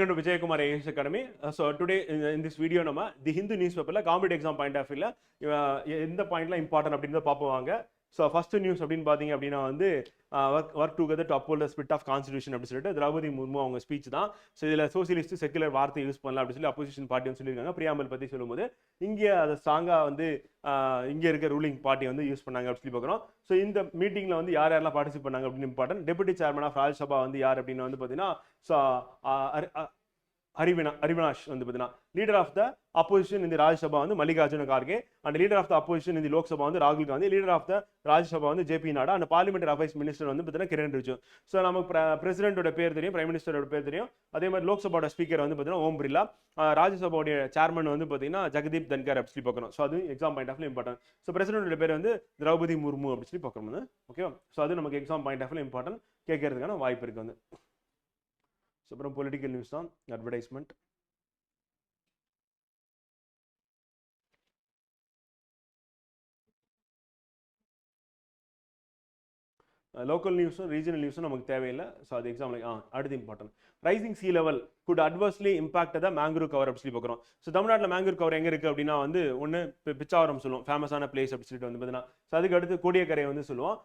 Welcome to Vijaykumar IAS Academy. So today in this video நம்ம தி Hindu news பேப்பர்ல competitive exam point of வியூல எந்த பாயிண்ட்லாம் important அப்படின்றத பார்ப்போம். ஸோ ஃபர்ஸ்ட் நியூஸ் அப்படின்னு பார்த்தீங்க அப்படின்னா வந்து work together to uphold the spirit of constitution அப்படின்னு சொல்லிட்டு திரௌபதி முர்மு அவங்க ஸ்பீச் தான். ஸோ இதில் சோசியலிஸ்ட் செக்குலர் வார்த்தை யூஸ் பண்ணலாம் அப்படின்னு சொல்லி அப்போசிஷன் பார்ட்டி வந்து சொல்லியிருக்காங்க. பிரியாம்பல் பற்றி சொல்லும்போது இங்கே அதை ஸ்ட்ராங்காக வந்து இங்கே இருக்க ரூலிங் பார்ட்டி வந்து யூஸ் பண்ணாங்க அப்படின்னு சொல்லி பார்க்குறோம். ஸோ இந்த மீட்டிங்கில் வந்து யாரெல்லாம் பார்ட்டிசிபேட் பண்ணாங்க அப்படின்னு important. Deputy chairman of Rajya Sabha வந்து யார் அப்படின்னு வந்து பார்த்தீங்கன்னா Arivinash வந்து பார்த்தீங்கன்னா லீடர் ஆஃப் த அப்போசிஷன் இந்த ராஜ்யசபா வந்து Mallikarjuna Kharge, and leader of the opposition இந்த லோக்சபா வந்து ராகுல் Gandhi, leader of the Rajya Sabha வந்து JP Nadda, and parliamentary affairs minister வந்து பார்த்தீங்கன்னா கிரண் ரிஜிஜு. ஸோ நமக்கு பிரசிடென்ட்டோட பேர் தெரியும், பிரைம் மினிஸ்டரோட பேர் தெரியும். அதே மாதிரி லோக்சபாவோட ஸ்பீக்கர் வந்து பார்த்தீங்கன்னா ஓம் பிர்லா, ராஜ்யசபாவுடைய சேர்மன் வந்து பார்த்தீங்கன்னா ஜெகதீப் தன்கர் அப்படி சொல்லி பார்க்கணும். ஸோ அது exam point of view important. So பிரசிடென்ட்டோட பேர் வந்து திரௌபதி முர்மு அப்படி சொல்லி பார்க்கணும். ஓகேவா? ஸோ அது நமக்கு exam point of view important, கேட்கறதுக்கான வாய்ப்பு இருக்கு வந்து. ஸோ அப்புறம் பொலிட்டிக்கல் நியூஸ் தான், அட்வர்டைஸ்மெண்ட். லோக்கல் நியூஸும் ரீஜனல் நியூஸும் நமக்கு தேவையில்லை. ஸோ அது எக்ஸாம்பிள் அடுத்து important. Rising sea level could adversely impact the mangrove cover அப்படி சொல்லி பார்க்குறோம். ஸோ தமிழ்நாட்டில் மேங்க்ரூவ் கவர் எங்கே இருக்குது அப்படின்னா வந்து ஒன்று பிச்சாவரம் சொல்லுவோம், ஃபேமஸான பிளேஸ் அப்படி சொல்லிட்டு வந்து பார்த்தீங்கன்னா. ஸோ அதுக்கு அடுத்து கோடியக்கரை வந்து சொல்லுவோம்.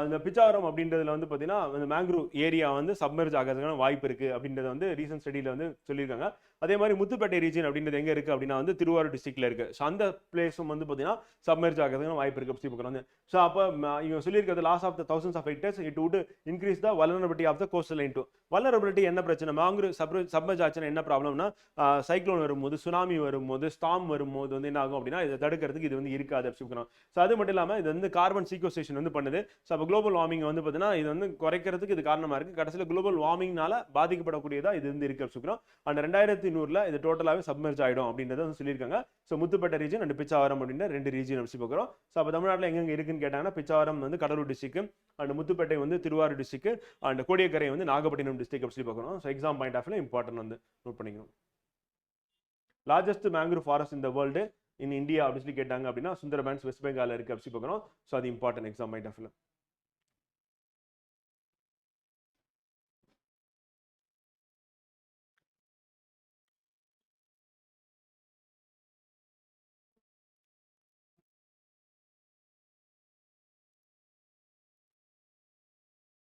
இந்த பிச்சாவரம் அப்படின்றதுல வந்து பார்த்தீங்கன்னா அந்த மேங்க்ரூவ் ஏரியா வந்து சப்மர்ஜ் ஆகிறதுக்கான வாய்ப்பு இருக்குது அப்படின்றத வந்து ரீசன்ட் ஸ்டடியில் வந்து சொல்லியிருக்காங்க. அதே மாதிரி முத்துப்பேட்டை ரீஜன் அப்படின்றது எங்கே இருக்குது அப்படின்னா வந்து திருவாரூர் டிஸ்ட்ரிக்ட்ல இருக்குது. ஸோ அந்த பிளேஸும் வந்து பார்த்தீங்கன்னா சப்மர்ஜ் ஆகிறதுக்கான வாய்ப்பு இருக்குது அப்படி பார்க்குறோம். ஸோ அப்போ இவங்க சொல்லியிருக்கிறது loss of the thousands of hectares it would increase the vulnerability of the coastal line too. vulnerability என்ன பிரச்சனை, மேங்க்ரூவ் சப்மர்ஜ் ஆச்சுன்னா என்ன ப்ராப்ளம்னா சைக்ளோன் வரும்போது, சுனாமி வரும்போது, ஸ்டாம் வரும்போது வந்து என்ன ஆகும் அப்படின்னா இதை தடுக்கிறதுக்கு இது வந்து இருக்காது அப்படி சொல்லுறோம். ஸோ அது மட்டும் இல்லாமல் இது வந்து கார்பன் சீக்வஸ்ட்ரேஷன் வந்து பண்ணுது. ஸோ அப்போ குளோபல் வார்மிங் வந்து பார்த்தீங்கன்னா இது வந்து குறைக்கிறதுக்கு இது காரணமாக இருக்குது. கடைசியில் குளோபல் வார்மிங்னால பாதிக்கப்படக்கூடியதா இது வந்து இருக்கு அப்படி சொல்லுறோம். அந்த 2100 இது டோட்டலாகவே சப்மர்ஜ் ஆகிடும் அப்படின்றத வந்து சொல்லியிருக்காங்க. So Muthupettai region and Pichavaram அப்படின்ற 2 ரீஜன் அப்படி பார்க்குறோம். ஸோ அப்போ தமிழ்நாட்டில் எங்கெங்கே இருக்குன்னு கேட்டாங்கன்னா பிச்சாவரம் வந்து கடலூர் டிஸ்ட்ரிக்ட், அண்ட் முத்துப்பேட்டை வந்து திருவாரூர் டிஸ்ட்ரிக்ட், அண்ட் கோடியக்கரை வந்து நாகப்பட்டினம் டிஸ்ட்ரிக்ட் அப்படி பார்க்குறோம். So exam point of view important வந்து நோட் பண்ணிக்கணும். லார்ஜஸ்ட் மேங்க்ரூவ் ஃபாரஸ்ட் இந்த வேர்ல்டு இன் இந்தியா அப்படி சொல்லி கேட்டாங்க அப்படின்னா சுந்தரபான்ஸ் வெஸ்ட் பெங்கால் இருக்கு அப்படி பார்க்குறோம். ஸோ அது important exam point of view.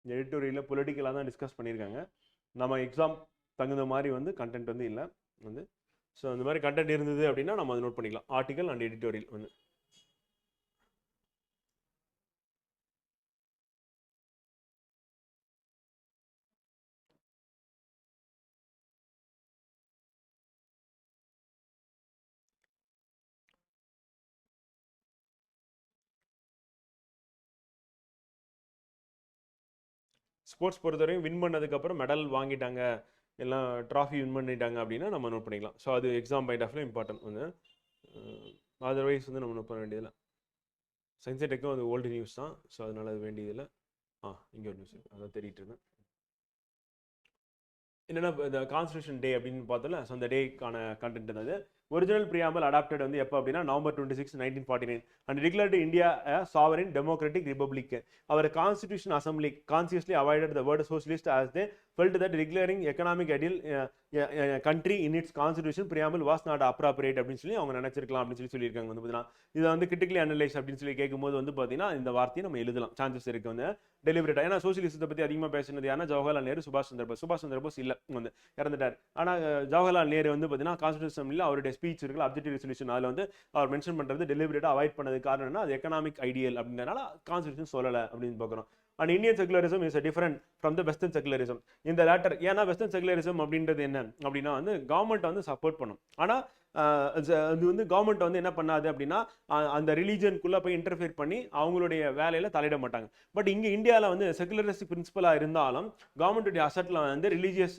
எடிட்டோரியலில் பொலிட்டிக்கலாக தான் டிஸ்கஸ் பண்ணியிருக்காங்க. நம்ம எக்ஸாம் தகுந்த மாதிரி வந்து கண்டென்ட் வந்து இல்லை வந்து. ஸோ அந்த மாதிரி கண்டென்ட் இருந்தது அப்படின்னா நம்ம அதை நோட் பண்ணிக்கலாம். ஆர்டிகல் அண்ட் எடிட்டோரியல் வந்து. ஸ்போர்ட்ஸ் பொறுத்தவரையும் வின் பண்ணதுக்கப்புறம் மெடல் வாங்கிட்டாங்க, எல்லாம் ட்ராஃபி வின் பண்ணிட்டாங்க அப்படின்னா நம்ம நோட் பண்ணிக்கலாம். ஸோ அது exam point of view important வந்து. அதர்வைஸ் வந்து நம்ம நோட் பண்ண வேண்டியதில்லை. சயின்ஸ் டெக்கும் அது ஓல்டு நியூஸ் தான். ஸோ அதனால அது வேண்டியதில்லை. இங்கே ஒரு நியூஸ் அதான் தேடிட்டு இருந்தேன். என்னென்னா இந்த கான்ஸ்டியூஷன் டே அப்படின்னு பார்த்தோம்ல, ஸோ அந்த டேக்கான கண்டென்ட் என்னது. ஒரிஜினல் பிரியாம்பல் அடாப்டட் வந்து எப்போ அப்படின்னா November 26, 1949 and declared India sovereign democratic republic. Our constitution assembly consciously avoided the word socialist as they felt that declaring economic ideal country in its constitution preamble was not appropriate அப்படின்னு சொல்லி அவங்க நினைச்சிருக்கலாம் அப்படின்னு சொல்லியிருக்காங்க வந்து பார்த்தீங்கன்னா. இதை வந்து கிரிட்டிக்கலி அனலைஸ் அப்படின்னு சொல்லி கேட்கும்போது வந்து பார்த்தீங்கன்னா இந்த வார்த்தையை நம்ம எழுதலாம், சான்சஸ் இருக்கு வந்து டெலிவரேட்டா. ஏன்னா சோசியலிசத்தை பற்றி அதிகமாக பேசினது யாருன்னா ஜவஹர்லால் நேரு, சுபாஷ் சந்திர போஸ் இல்லை வந்து இறந்துட்டார். ஆனால் ஜவஹர்லால் நேரு வந்து பார்த்தீங்கன்னா கான்ஸ்டியூஷன் அசம்பிளியில் அவருடைய ஸ்பீச் இருக்குல்ல, அப்ஜெக்டிவ் ரெசல்யூஷன், அதில் வந்து அவர் மென்ஷன் பண்ணுறது டெலிவரேட்டாக அவாய்ட் பண்ணது காரணம்னா அது எக்கனாமிக் ஐடியல் அப்படின்றனால கான்ஸ்டியூஷன் சொல்லலை அப்படின்னு பார்க்குறோம். And Indian secularism is different from the western secularism. இந்த லேட்டர் ஏன்னா வெஸ்டர்ன் செகுலரிசம் அப்படின்றது என்ன அப்படின்னா வந்து கவர்மெண்ட் வந்து சப்போர்ட் பண்ணும். ஆனால் அது வந்து கவர்மெண்ட் வந்து என்ன பண்ணாது அப்படின்னா அந்த ரிலீஜனுக்குள்ளே போய் இன்டர்ஃபியர் பண்ணி அவங்களுடைய வேலையில் தலையிட மாட்டாங்க. பட் இங்கே இந்தியாவில் வந்து செகுலரிஸ்டிக் பிரின்சிபலாக இருந்தாலும் கவர்மெண்ட்டுடைய அசட்டில் வந்து ரிலீஜியஸ்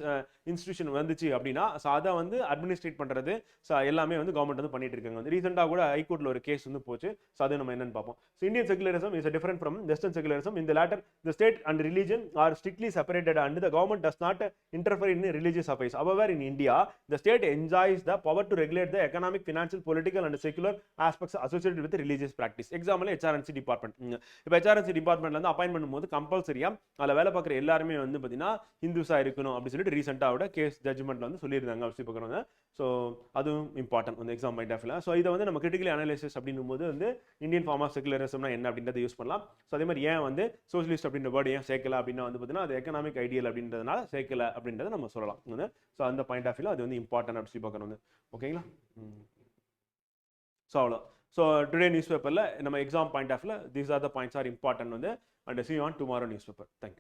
இன்ஸ்டியூஷன் வந்துச்சு அப்படின்னா ஸோ அதை வந்து அட்மினிஸ்ட்ரேட் பண்ணுறது ஸோ எல்லாமே வந்து கவர்மெண்ட் வந்து பண்ணிட்டு இருக்காங்க. வந்து ரீசெண்டாக கூட ஹைகோர்ட்டில் ஒரு கேஸ் வந்து போச்சு. ஸோ அது நம்ம என்னன்னு பார்ப்போம். So Indian secularism is different from western secularism. இந்த later the state and religion are strictly separated and the government does not interfere in religious affairs. However, in India, the state enjoys the power to regulate at the economic, financial, political and secular aspects associated with religious practice. Example HRNC department. இப்போ HRNC டிபார்ட்மெண்ட்ல வந்து appoint பண்ணும்போது கம்பல்சரியா அதில் வேலை பார்க்குற எல்லாருமே வந்து பார்த்தீங்கன்னா ஹிந்துஸா இருக்கணும் அப்படின்னு சொல்லிட்டு ரீசெண்டாவோட கேஸ் ஜட்ஜ்மெண்ட்ல வந்து சொல்லியிருந்தாங்க அப்படி பார்க்குறாங்க. ஸோ அதுவும் இம்பார்ட்டன்ட் வந்து எக்ஸாம் பாயிண்ட் ஆஃப் வியூல. ஸோ இதை வந்து நம்ம கிரிட்டிக்கலி அனலைசிஸ் அப்படின்னும் போது வந்து இந்தியன் ஃபார்ம் ஆஃப் செகுலரிசம்னா என்ன அப்படின்றத யூஸ் பண்ணலாம். ஸோ அதே மாதிரி ஏன் வந்து சோஷியலிஸ்ட் அப்படின்ற வேர்டு ஏன் சேர்க்கல அப்படின்னா வந்து பார்த்தீங்கன்னா அது எக்கனாமிக் ஐடியல் அப்படின்றதுனால சேர்க்கல அப்படின்றத நம்ம சொல்லலாம் வந்து. ஸோ அந்த பாயிண்ட் ஆஃப் வியூல அது வந்து இம்பார்ட்டன்ட் அப்படி பார்க்கணும் வந்து. ஓகேங்களா? ஸோ அவ்வளோ. ஸோ டுடே நியூஸ் பேப்பரில் நம்ம எக்ஸாம் பாயிண்ட் ஆஃப் வியூல these are the points are important வந்து. And see you on tomorrow news பேப்பர். தேங்க்யூ.